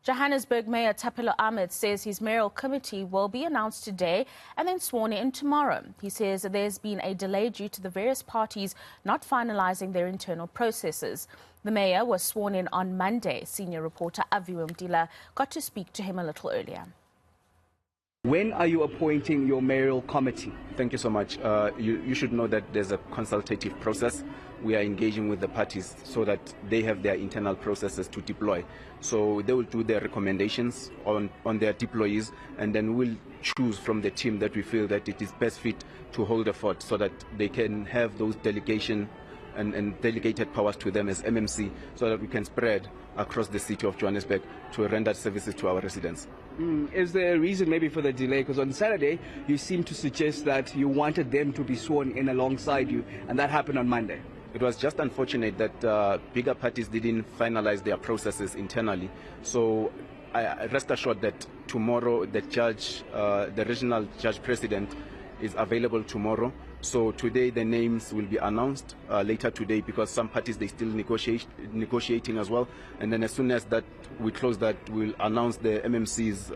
Johannesburg Mayor Thapelo Ahmed says his mayoral committee will be announced today and then sworn in tomorrow. He says there's been a delay due to the various parties not finalizing their internal processes. The mayor was sworn in on Monday. Senior reporter Aviwe Mtila got to speak to him a little earlier. When are you appointing your mayoral committee? Thank you so much. You should know that there's a consultative process. We are engaging with the parties so that they have their internal processes to deploy. So they will do their recommendations on their deployees, and then we'll choose from the team that we feel that it is best fit to hold the fort so that they can have those delegation and delegated powers to them as MMC so that we can spread across the city of Johannesburg to render services to our residents. Is there a reason maybe for the delay? Because on Saturday you seem to suggest that you wanted them to be sworn in alongside you, and that happened on Monday. It was just unfortunate that bigger parties didn't finalize their processes internally. So I rest assured that tomorrow the regional judge president is available tomorrow. So today the names will be announced later today, because some parties they still negotiating as well. And then as soon as that we close that, we'll announce the MMC's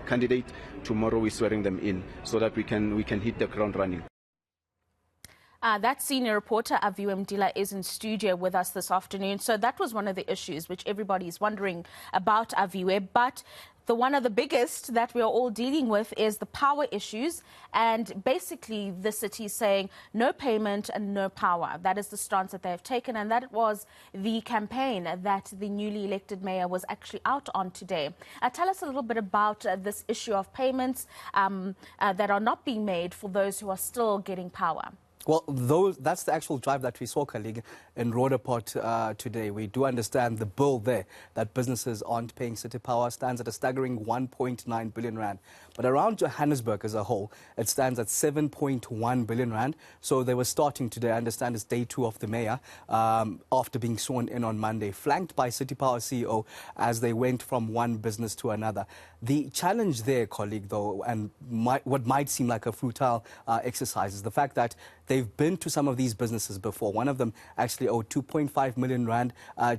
candidate. Tomorrow we're swearing them in so that we can hit the ground running. That senior reporter, Aviwe Mtila, is in studio with us this afternoon. So that was one of the issues which everybody is wondering about, Aviwe. But one of the biggest that we are all dealing with is the power issues. And basically, the city is saying no payment and no power. That is the stance that they have taken. And that was the campaign that the newly elected mayor was actually out on today. Tell us a little bit about this issue of payments that are not being made for those who are still getting power. Well, that's the actual drive that we saw, colleague, in Roodepoort today. We do understand the bill there that businesses aren't paying City Power stands at a staggering 1.9 billion rand. But around Johannesburg as a whole, it stands at 7.1 billion rand. So they were starting today, I understand it's day 2 of the mayor, after being sworn in on Monday, flanked by City Power CEO as they went from one business to another. The challenge there, colleague, though, and what might seem like a futile exercise is the fact that they've been to some of these businesses before. One of them actually owed 2.5 million rand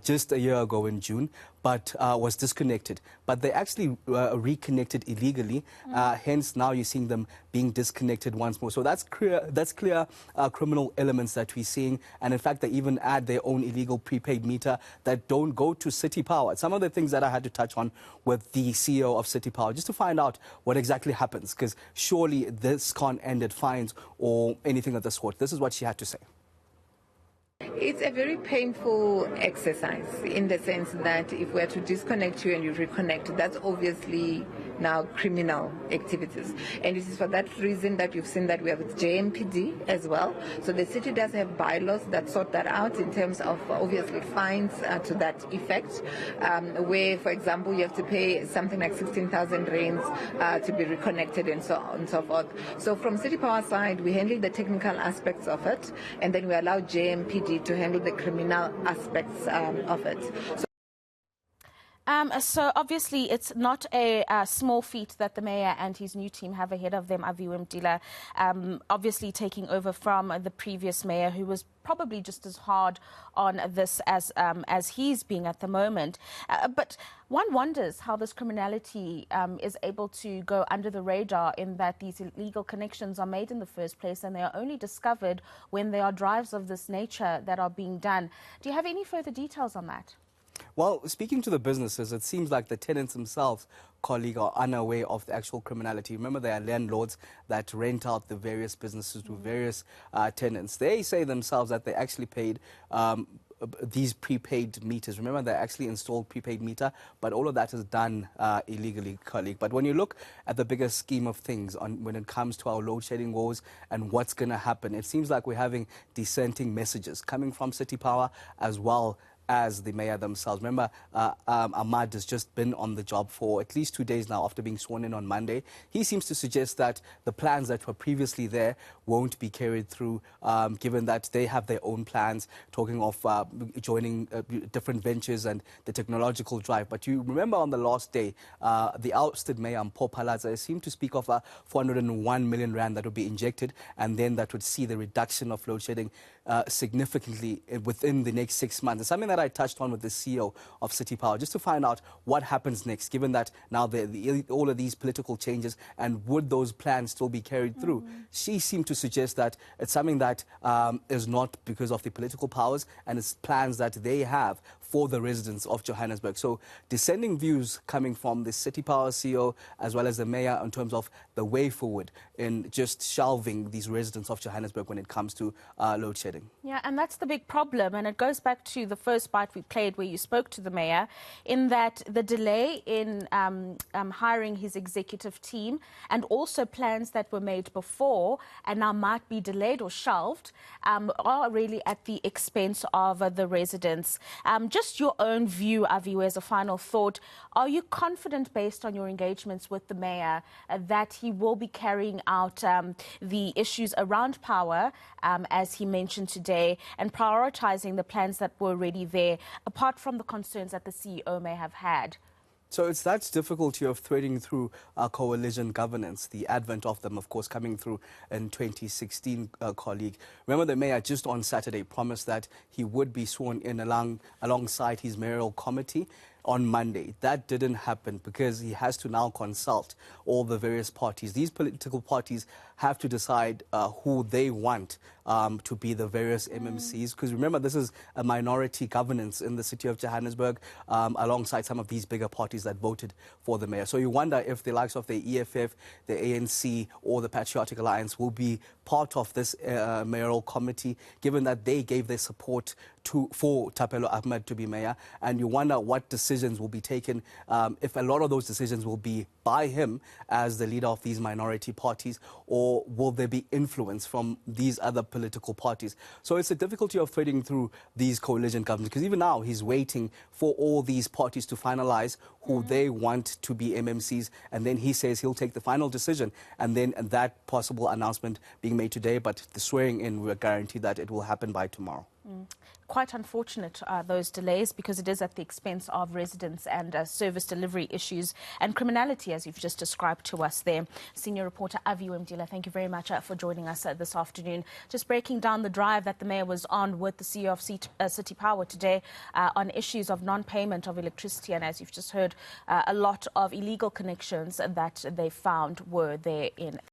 just a year ago in June, but was disconnected. But they actually reconnected illegally. Hence, now you're seeing them being disconnected once more. So that's clear criminal elements that we're seeing. And in fact, they even add their own illegal prepaid meter that don't go to City Power. Some of the things that I had to touch on with the CEO of City Power, just to find out what exactly happens, because surely this can't end at fines or anything of the sort. This is what she had to say. It's a very painful exercise in the sense that if we're to disconnect you and you reconnect, that's obviously now criminal activities. And it is for that reason that you've seen that we have JMPD as well. So the city does have bylaws that sort that out in terms of obviously fines to that effect, where, for example, you have to pay something like 16,000 rands to be reconnected and so on and so forth. So from City Power side, we handle the technical aspects of it, and then we allow JMPD to handle the criminal aspects of it. So obviously it's not a small feat that the mayor and his new team have ahead of them, Aviwe Mtila, obviously taking over from the previous mayor, who was probably just as hard on this as he's being at the moment. But one wonders how this criminality is able to go under the radar, in that these illegal connections are made in the first place and they are only discovered when there are drives of this nature that are being done. Do you have any further details on that? Well, speaking to the businesses, it seems like the tenants themselves, colleague, are unaware of the actual criminality. Remember, there are landlords that rent out the various businesses to various tenants. They say themselves that they actually paid these prepaid meters. Remember, they actually installed prepaid meter, but all of that is done illegally, colleague. But when you look at the bigger scheme of things when it comes to our load shedding woes and what's going to happen, it seems like we're having dissenting messages coming from City Power as well as the mayor themselves. Remember, Ahmad has just been on the job for at least 2 days now after being sworn in on Monday. He seems to suggest that the plans that were previously there won't be carried through, given that they have their own plans, talking of joining different ventures and the technological drive. But you remember on the last day, the ousted mayor, Mpho Phalatse, seemed to speak of 401 million rand that would be injected, and then that would see the reduction of load shedding significantly within the next 6 months. It's something that that I touched on with the CEO of City Power, just to find out what happens next, given that now all of these political changes, and would those plans still be carried through? She seemed to suggest that it's something that is not because of the political powers, and it's plans that they have for the residents of Johannesburg. So dissenting views coming from the City Power CEO as well as the mayor in terms of the way forward in just shelving these residents of Johannesburg when it comes to load shedding. Yeah, and that's the big problem. And it goes back to the first bite we played where you spoke to the mayor, in that the delay in hiring his executive team, and also plans that were made before and now might be delayed or shelved, are really at the expense of the residents. Just your own view, Aviwe, as a final thought, are you confident, based on your engagements with the mayor, that he will be carrying out the issues around power, as he mentioned today, and prioritising the plans that were already there, apart from the concerns that the CEO may have had? So it's that difficulty of threading through coalition governance, the advent of them, of course, coming through in 2016, colleague. Remember, the mayor just on Saturday promised that he would be sworn in alongside his mayoral committee on Monday. That didn't happen because he has to now consult all the various parties. These political parties have to decide who they want to be the various MMCs, because remember, this is a minority governance in the city of Johannesburg, alongside some of these bigger parties that voted for the mayor. So you wonder if the likes of the EFF, the ANC or the Patriotic Alliance will be part of this mayoral committee, given that they gave their support for Thapelo Ahmed to be mayor. And you wonder what decisions will be taken, if a lot of those decisions will be by him as the leader of these minority parties, or will there be influence from these other political parties? So it's a difficulty of threading through these coalition governments, because even now he's waiting for all these parties to finalize who they want to be MMCs, and then he says he'll take the final decision, and then that possible announcement being made today, but the swearing in, we're guaranteed that it will happen by tomorrow. Quite unfortunate, those delays, because it is at the expense of residents and service delivery issues and criminality, as you've just described to us there. Senior reporter Aviwe Mtila, thank you very much for joining us this afternoon. Just breaking down the drive that the mayor was on with the CEO of City Power today on issues of non-payment of electricity, and as you've just heard, a lot of illegal connections that they found were there in